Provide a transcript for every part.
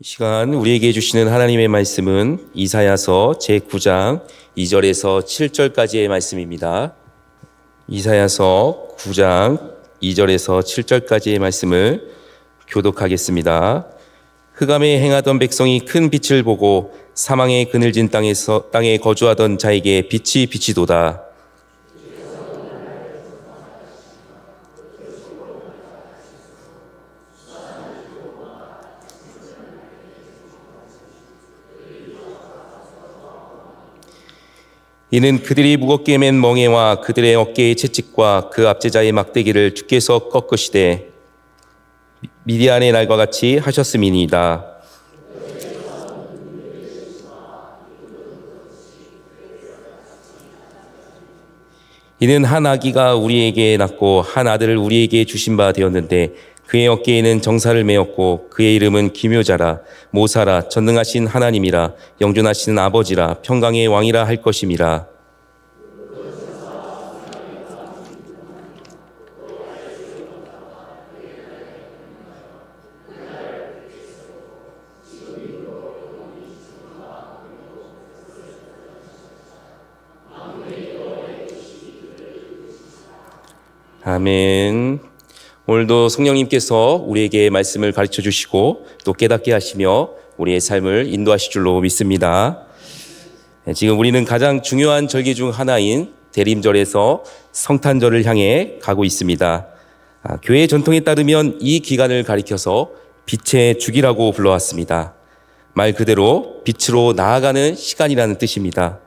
이 시간 우리에게 주시는 하나님의 말씀은 이사야서 제9장 2절에서 7절까지의 말씀입니다. 이사야서 9장 2절에서 7절까지의 말씀을 교독하겠습니다. 흑암에 행하던 백성이 큰 빛을 보고 사망의 그늘진 땅에 거주하던 자에게 빛이 비치도다. 이는 그들이 무겁게 맨 멍에와 그들의 어깨의 채찍과 그 압제자의 막대기를 주께서 꺾으시되 미디안의 날과 같이 하셨음이니이다. 이는 한 아기가 우리에게 낳고 한 아들을 우리에게 주신 바 되었는데 그의 어깨에는 정사를 메었고 그의 이름은 기묘자라 모사라 전능하신 하나님이라 영존하시는 아버지라 평강의 왕이라 할 것임이라. 아멘. 오늘도 성령님께서 우리에게 말씀을 가르쳐 주시고 또 깨닫게 하시며 우리의 삶을 인도하실 줄로 믿습니다. 지금 우리는 가장 중요한 절기 중 하나인 대림절에서 성탄절을 향해 가고 있습니다. 교회 전통에 따르면 이 기간을 가리켜서 빛의 주기라고 불러왔습니다. 말 그대로 빛으로 나아가는 시간이라는 뜻입니다.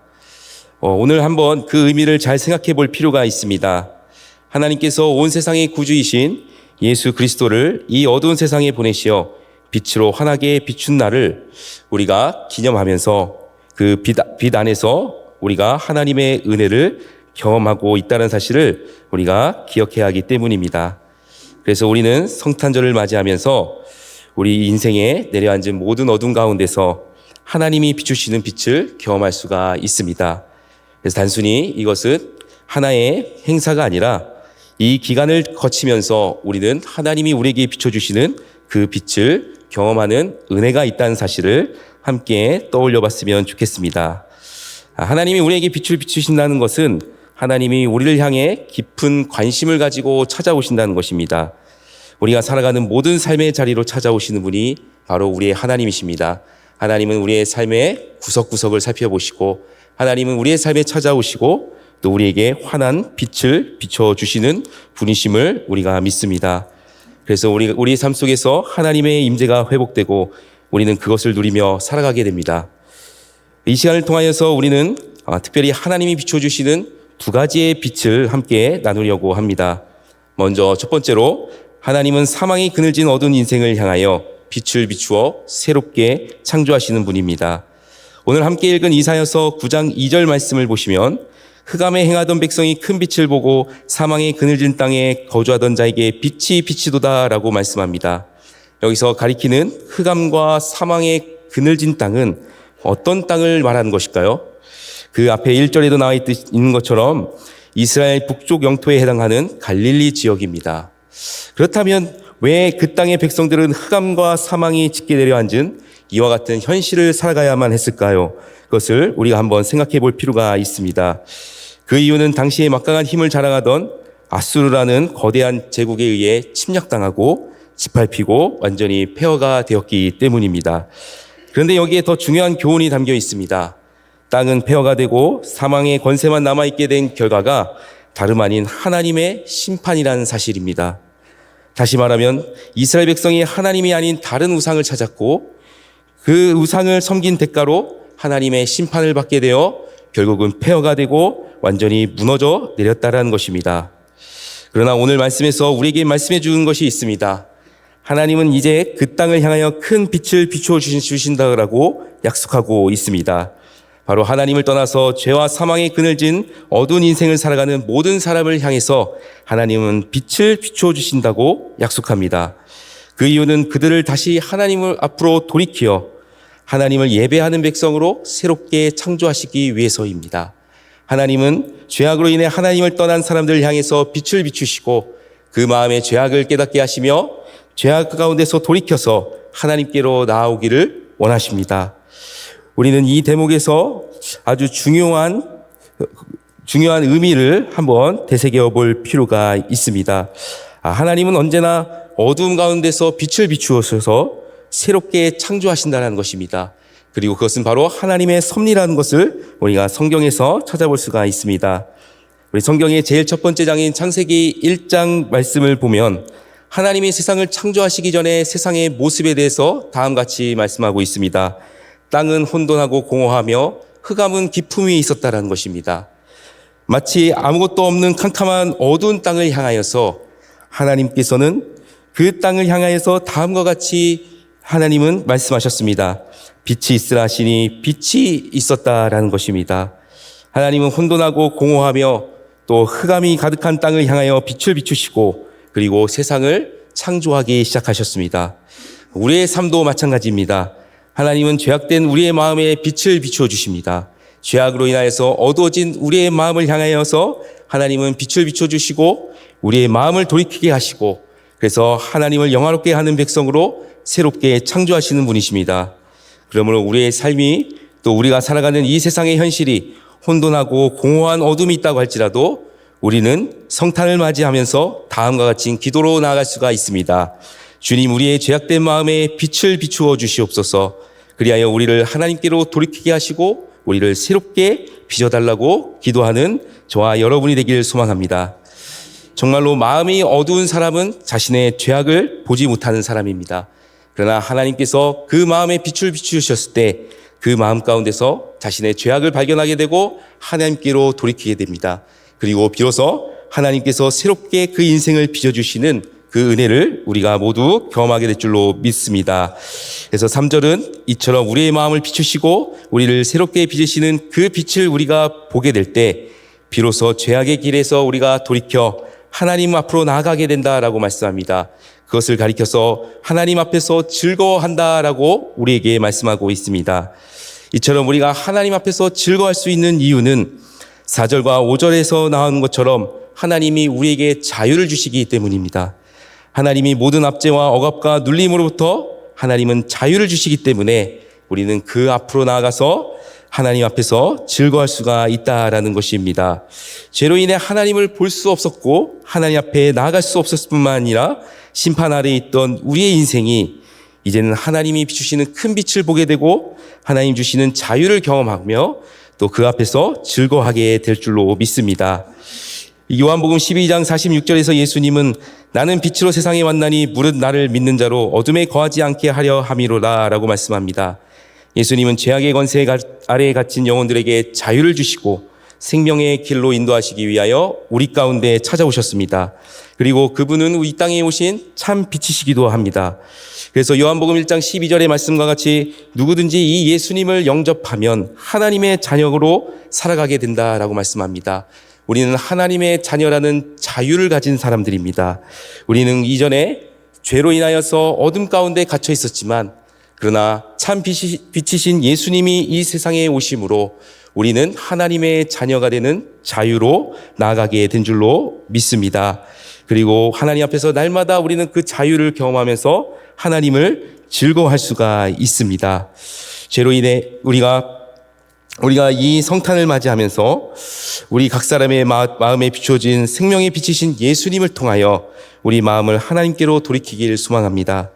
오늘 한번 그 의미를 잘 생각해 볼 필요가 있습니다. 하나님께서 온 세상의 구주이신 예수 그리스도를 이 어두운 세상에 보내시어 빛으로 환하게 비춘 날을 우리가 기념하면서 그 빛 안에서 우리가 하나님의 은혜를 경험하고 있다는 사실을 우리가 기억해야 하기 때문입니다. 그래서 우리는 성탄절을 맞이하면서 우리 인생에 내려앉은 모든 어둠 가운데서 하나님이 비추시는 빛을 경험할 수가 있습니다. 그래서 단순히 이것은 하나의 행사가 아니라 이 기간을 거치면서 우리는 하나님이 우리에게 비춰주시는 그 빛을 경험하는 은혜가 있다는 사실을 함께 떠올려 봤으면 좋겠습니다. 하나님이 우리에게 빛을 비추신다는 것은 하나님이 우리를 향해 깊은 관심을 가지고 찾아오신다는 것입니다. 우리가 살아가는 모든 삶의 자리로 찾아오시는 분이 바로 우리의 하나님이십니다. 하나님은 우리의 삶의 구석구석을 살펴보시고 하나님은 우리의 삶에 찾아오시고 또 우리에게 환한 빛을 비춰주시는 분이심을 우리가 믿습니다. 그래서 우리 삶 속에서 하나님의 임재가 회복되고 우리는 그것을 누리며 살아가게 됩니다. 이 시간을 통하여서 우리는 특별히 하나님이 비춰주시는 두 가지의 빛을 함께 나누려고 합니다. 먼저 첫 번째로 하나님은 사망이 그늘진 어두운 인생을 향하여 빛을 비추어 새롭게 창조하시는 분입니다. 오늘 함께 읽은 이사야서 9장 2절 말씀을 보시면 흑암에 행하던 백성이 큰 빛을 보고 사망의 그늘진 땅에 거주하던 자에게 빛이 비치도다 라고 말씀합니다. 여기서 가리키는 흑암과 사망의 그늘진 땅은 어떤 땅을 말하는 것일까요? 그 앞에 1절에도 나와 있는 것처럼 이스라엘 북쪽 영토에 해당하는 갈릴리 지역입니다. 그렇다면 왜 그 땅의 백성들은 흑암과 사망이 짙게 내려앉은 이와 같은 현실을 살아가야만 했을까요? 그것을 우리가 한번 생각해 볼 필요가 있습니다. 그 이유는 당시에 막강한 힘을 자랑하던 아수르라는 거대한 제국에 의해 침략당하고 짓밟히고 완전히 폐허가 되었기 때문입니다. 그런데 여기에 더 중요한 교훈이 담겨 있습니다. 땅은 폐허가 되고 사망의 권세만 남아있게 된 결과가 다름 아닌 하나님의 심판이라는 사실입니다. 다시 말하면 이스라엘 백성이 하나님이 아닌 다른 우상을 찾았고 그 우상을 섬긴 대가로 하나님의 심판을 받게 되어 결국은 폐허가 되고 완전히 무너져 내렸다라는 것입니다. 그러나 오늘 말씀에서 우리에게 말씀해 주는 것이 있습니다. 하나님은 이제 그 땅을 향하여 큰 빛을 비추어 주신다고 약속하고 있습니다. 바로 하나님을 떠나서 죄와 사망의 그늘진 어두운 인생을 살아가는 모든 사람을 향해서 하나님은 빛을 비추어 주신다고 약속합니다. 그 이유는 그들을 다시 하나님을 앞으로 돌이켜 하나님을 예배하는 백성으로 새롭게 창조하시기 위해서입니다. 하나님은 죄악으로 인해 하나님을 떠난 사람들을 향해서 빛을 비추시고 그 마음의 죄악을 깨닫게 하시며 죄악 가운데서 돌이켜서 하나님께로 나아오기를 원하십니다. 우리는 이 대목에서 아주 중요한 의미를 한번 되새겨 볼 필요가 있습니다. 하나님은 언제나 어두움 가운데서 빛을 비추어서 새롭게 창조하신다는 것입니다. 그리고 그것은 바로 하나님의 섭리라는 것을 우리가 성경에서 찾아볼 수가 있습니다. 우리 성경의 제일 첫 번째 장인 창세기 1장 말씀을 보면 하나님이 세상을 창조하시기 전에 세상의 모습에 대해서 다음같이 말씀하고 있습니다. 땅은 혼돈하고 공허하며 흑암은 기품이 있었다라는 것입니다. 마치 아무것도 없는 캄캄한 어두운 땅을 향하여서 하나님께서는 그 땅을 향하여서 다음과 같이 하나님은 말씀하셨습니다. 빛이 있으라 하시니 빛이 있었다라는 것입니다. 하나님은 혼돈하고 공허하며 또 흑암이 가득한 땅을 향하여 빛을 비추시고 그리고 세상을 창조하기 시작하셨습니다. 우리의 삶도 마찬가지입니다. 하나님은 죄악된 우리의 마음에 빛을 비추어 주십니다. 죄악으로 인하여서 어두워진 우리의 마음을 향하여서 하나님은 빛을 비추어 주시고 우리의 마음을 돌이키게 하시고 그래서 하나님을 영화롭게 하는 백성으로 새롭게 창조하시는 분이십니다. 그러므로 우리의 삶이 또 우리가 살아가는 이 세상의 현실이 혼돈하고 공허한 어둠이 있다고 할지라도 우리는 성탄을 맞이하면서 다음과 같이 기도로 나아갈 수가 있습니다. 주님, 우리의 죄악된 마음에 빛을 비추어 주시옵소서. 그리하여 우리를 하나님께로 돌이키게 하시고 우리를 새롭게 빚어달라고 기도하는 저와 여러분이 되길 소망합니다. 정말로 마음이 어두운 사람은 자신의 죄악을 보지 못하는 사람입니다. 그러나 하나님께서 그 마음에 빛을 비추셨을 때 그 마음 가운데서 자신의 죄악을 발견하게 되고 하나님께로 돌이키게 됩니다. 그리고 비로소 하나님께서 새롭게 그 인생을 빚어주시는 그 은혜를 우리가 모두 경험하게 될 줄로 믿습니다. 그래서 3절은 이처럼 우리의 마음을 비추시고 우리를 새롭게 빚으시는 그 빛을 우리가 보게 될 때 비로소 죄악의 길에서 우리가 돌이켜 하나님 앞으로 나아가게 된다라고 말씀합니다. 그것을 가리켜서 하나님 앞에서 즐거워한다라고 우리에게 말씀하고 있습니다. 이처럼 우리가 하나님 앞에서 즐거워할 수 있는 이유는 4절과 5절에서 나오는 것처럼 하나님이 우리에게 자유를 주시기 때문입니다. 하나님이 모든 압제와 억압과 눌림으로부터 하나님은 자유를 주시기 때문에 우리는 그 앞으로 나아가서 하나님 앞에서 즐거워할 수가 있다라는 것입니다. 죄로 인해 하나님을 볼 수 없었고 하나님 앞에 나아갈 수 없었을 뿐만 아니라 심판 아래에 있던 우리의 인생이 이제는 하나님이 비추시는 큰 빛을 보게 되고 하나님 주시는 자유를 경험하며 또 그 앞에서 즐거워하게 될 줄로 믿습니다. 요한복음 12장 46절에서 예수님은 나는 빛으로 세상에 왔나니 무릇 나를 믿는 자로 어둠에 거하지 않게 하려 함이로다 라고 말씀합니다. 예수님은 죄악의 권세 아래에 갇힌 영혼들에게 자유를 주시고 생명의 길로 인도하시기 위하여 우리 가운데 찾아오셨습니다. 그리고 그분은 이 땅에 오신 참 빛이시기도 합니다. 그래서 요한복음 1장 12절의 말씀과 같이 누구든지 이 예수님을 영접하면 하나님의 자녀로 살아가게 된다라고 말씀합니다. 우리는 하나님의 자녀라는 자유를 가진 사람들입니다. 우리는 이전에 죄로 인하여서 어둠 가운데 갇혀 있었지만 그러나 참 빛이신 예수님이 이 세상에 오심으로 우리는 하나님의 자녀가 되는 자유로 나아가게 된 줄로 믿습니다. 그리고 하나님 앞에서 날마다 우리는 그 자유를 경험하면서 하나님을 즐거워할 수가 있습니다. 죄로 인해 우리가 이 성탄을 맞이하면서 우리 각 사람의 마음에 비춰진 생명의 빛이신 예수님을 통하여 우리 마음을 하나님께로 돌이키길 소망합니다.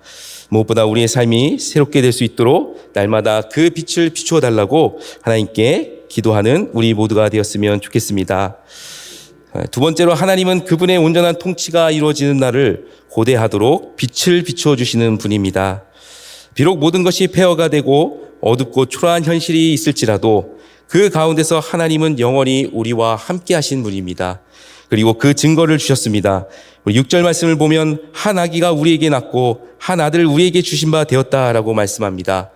무엇보다 우리의 삶이 새롭게 될 수 있도록 날마다 그 빛을 비추어 달라고 하나님께 기도하는 우리 모두가 되었으면 좋겠습니다. 두 번째로 하나님은 그분의 온전한 통치가 이루어지는 날을 고대하도록 빛을 비추어 주시는 분입니다. 비록 모든 것이 폐허가 되고 어둡고 초라한 현실이 있을지라도 그 가운데서 하나님은 영원히 우리와 함께 하신 분입니다. 그리고 그 증거를 주셨습니다. 우리 6절 말씀을 보면 한 아기가 우리에게 낳고 한 아들을 우리에게 주신 바 되었다라고 말씀합니다.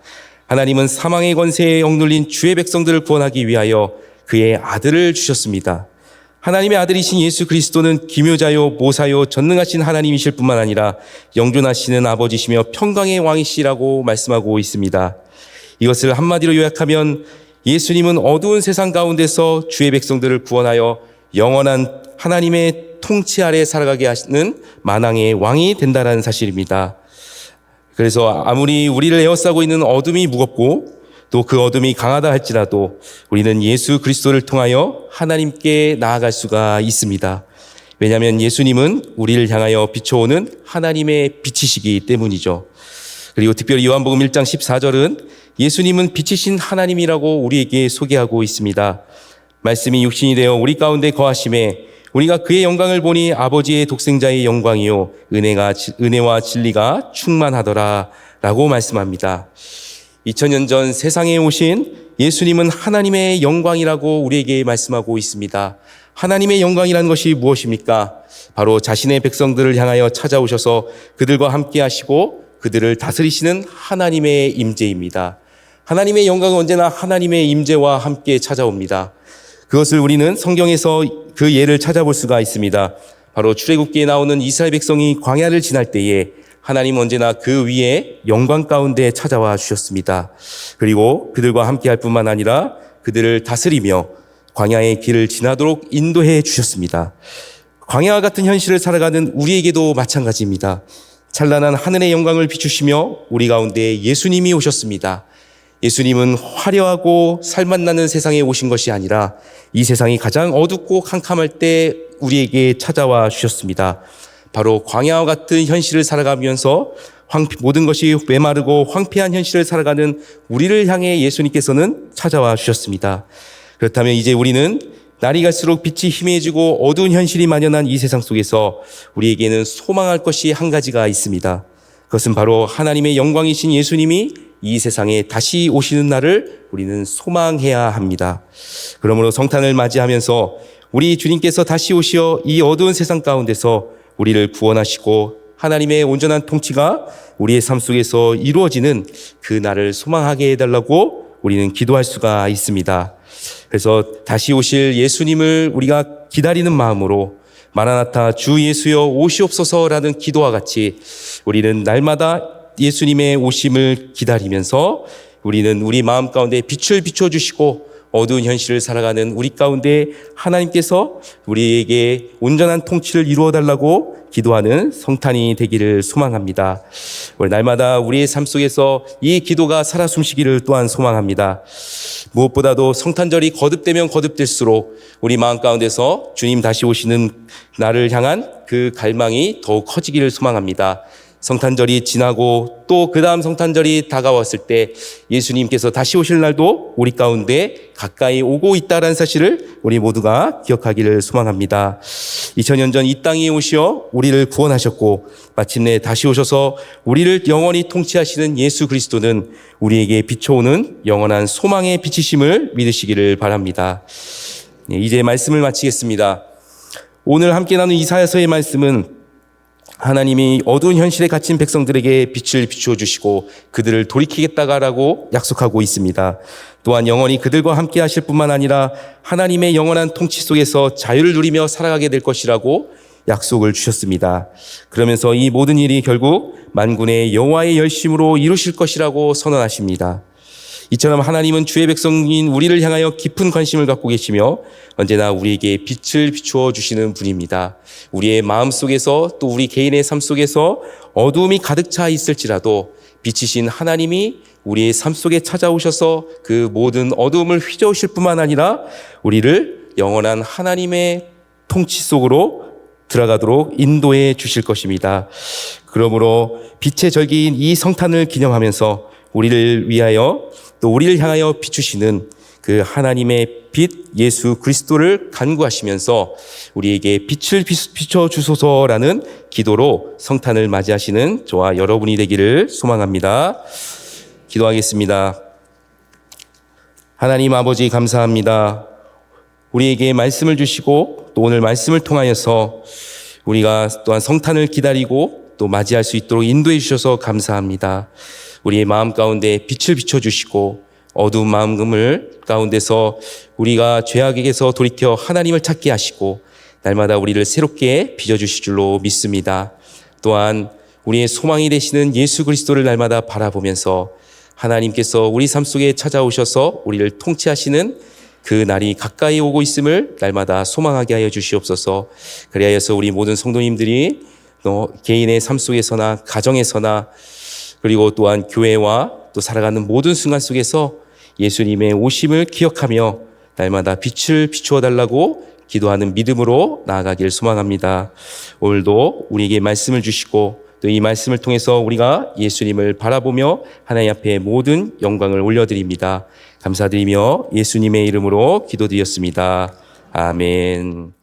하나님은 사망의 권세에 억눌린 주의 백성들을 구원하기 위하여 그의 아들을 주셨습니다. 하나님의 아들이신 예수 그리스도는 기묘자요 모사요 전능하신 하나님이실 뿐만 아니라 영존하시는 아버지시며 평강의 왕이시라고 말씀하고 있습니다. 이것을 한마디로 요약하면 예수님은 어두운 세상 가운데서 주의 백성들을 구원하여 영원한 하나님의 통치 아래 살아가게 하시는 만왕의 왕이 된다는 사실입니다. 그래서 아무리 우리를 에워싸고 있는 어둠이 무겁고 또 그 어둠이 강하다 할지라도 우리는 예수 그리스도를 통하여 하나님께 나아갈 수가 있습니다. 왜냐하면 예수님은 우리를 향하여 비춰오는 하나님의 빛이시기 때문이죠. 그리고 특별히 요한복음 1장 14절은 예수님은 빛이신 하나님이라고 우리에게 소개하고 있습니다. 말씀이 육신이 되어 우리 가운데 거하심에 우리가 그의 영광을 보니 아버지의 독생자의 영광이요 은혜와 진리가 충만하더라 라고 말씀합니다. 2000년 전 세상에 오신 예수님은 하나님의 영광이라고 우리에게 말씀하고 있습니다. 하나님의 영광이라는 것이 무엇입니까? 바로 자신의 백성들을 향하여 찾아오셔서 그들과 함께 하시고 그들을 다스리시는 하나님의 임재입니다. 하나님의 영광은 언제나 하나님의 임재와 함께 찾아옵니다. 그것을 우리는 성경에서 그 예를 찾아볼 수가 있습니다. 바로 출애굽기에 나오는 이스라엘 백성이 광야를 지날 때에 하나님은 언제나 그 위에 영광 가운데 찾아와 주셨습니다. 그리고 그들과 함께할 뿐만 아니라 그들을 다스리며 광야의 길을 지나도록 인도해 주셨습니다. 광야와 같은 현실을 살아가는 우리에게도 마찬가지입니다. 찬란한 하늘의 영광을 비추시며 우리 가운데 예수님이 오셨습니다. 예수님은 화려하고 살맛 나는 세상에 오신 것이 아니라 이 세상이 가장 어둡고 캄캄할 때 우리에게 찾아와 주셨습니다. 바로 광야와 같은 현실을 살아가면서 모든 것이 메마르고 황폐한 현실을 살아가는 우리를 향해 예수님께서는 찾아와 주셨습니다. 그렇다면 이제 우리는 날이 갈수록 빛이 희미해지고 어두운 현실이 만연한 이 세상 속에서 우리에게는 소망할 것이 한 가지가 있습니다. 그것은 바로 하나님의 영광이신 예수님이 이 세상에 다시 오시는 날을 우리는 소망해야 합니다. 그러므로 성탄을 맞이하면서 우리 주님께서 다시 오시어 이 어두운 세상 가운데서 우리를 구원하시고 하나님의 온전한 통치가 우리의 삶 속에서 이루어지는 그 날을 소망하게 해달라고 우리는 기도할 수가 있습니다. 그래서 다시 오실 예수님을 우리가 기다리는 마음으로 마라나타 주 예수여 오시옵소서라는 기도와 같이 우리는 날마다 예수님의 오심을 기다리면서 우리는 우리 마음 가운데 빛을 비춰주시고 어두운 현실을 살아가는 우리 가운데 하나님께서 우리에게 온전한 통치를 이루어 달라고 기도하는 성탄이 되기를 소망합니다. 우리 날마다 우리의 삶 속에서 이 기도가 살아 숨쉬기를 또한 소망합니다. 무엇보다도 성탄절이 거듭되면 거듭될수록 우리 마음 가운데서 주님 다시 오시는 날을 향한 그 갈망이 더욱 커지기를 소망합니다. 성탄절이 지나고 또 그 다음 성탄절이 다가왔을 때 예수님께서 다시 오실 날도 우리 가운데 가까이 오고 있다는 사실을 우리 모두가 기억하기를 소망합니다. 2000년 전 이 땅에 오시어 우리를 구원하셨고 마침내 다시 오셔서 우리를 영원히 통치하시는 예수 그리스도는 우리에게 비춰오는 영원한 소망의 빛이심을 믿으시기를 바랍니다. 이제 말씀을 마치겠습니다. 오늘 함께 나눈 이사야서의 말씀은 하나님이 어두운 현실에 갇힌 백성들에게 빛을 비추어 주시고 그들을 돌이키겠다라고 약속하고 있습니다. 또한 영원히 그들과 함께 하실 뿐만 아니라 하나님의 영원한 통치 속에서 자유를 누리며 살아가게 될 것이라고 약속을 주셨습니다. 그러면서 이 모든 일이 결국 만군의 여호와의 열심으로 이루실 것이라고 선언하십니다. 이처럼 하나님은 주의 백성인 우리를 향하여 깊은 관심을 갖고 계시며 언제나 우리에게 빛을 비추어 주시는 분입니다. 우리의 마음 속에서 또 우리 개인의 삶 속에서 어두움이 가득 차 있을지라도 빛이신 하나님이 우리의 삶 속에 찾아오셔서 그 모든 어두움을 휘저으실 뿐만 아니라 우리를 영원한 하나님의 통치 속으로 들어가도록 인도해 주실 것입니다. 그러므로 빛의 절기인 이 성탄을 기념하면서 우리를 위하여 또 우리를 향하여 비추시는 그 하나님의 빛 예수 그리스도를 간구하시면서 우리에게 빛을 비춰주소서라는 기도로 성탄을 맞이하시는 저와 여러분이 되기를 소망합니다. 기도하겠습니다. 하나님 아버지 감사합니다. 우리에게 말씀을 주시고 또 오늘 말씀을 통하여서 우리가 또한 성탄을 기다리고 또 맞이할 수 있도록 인도해 주셔서 감사합니다. 우리의 마음 가운데 빛을 비춰주시고 어두운 마음을 가운데서 우리가 죄악에게서 돌이켜 하나님을 찾게 하시고 날마다 우리를 새롭게 빚어주실 줄로 믿습니다. 또한 우리의 소망이 되시는 예수 그리스도를 날마다 바라보면서 하나님께서 우리 삶 속에 찾아오셔서 우리를 통치하시는 그 날이 가까이 오고 있음을 날마다 소망하게 하여 주시옵소서. 그리하여서 우리 모든 성도님들이 또 개인의 삶 속에서나 가정에서나 그리고 또한 교회와 또 살아가는 모든 순간 속에서 예수님의 오심을 기억하며 날마다 빛을 비추어 달라고 기도하는 믿음으로 나아가길 소망합니다. 오늘도 우리에게 말씀을 주시고 또 이 말씀을 통해서 우리가 예수님을 바라보며 하나님 앞에 모든 영광을 올려드립니다. 감사드리며 예수님의 이름으로 기도드렸습니다. 아멘.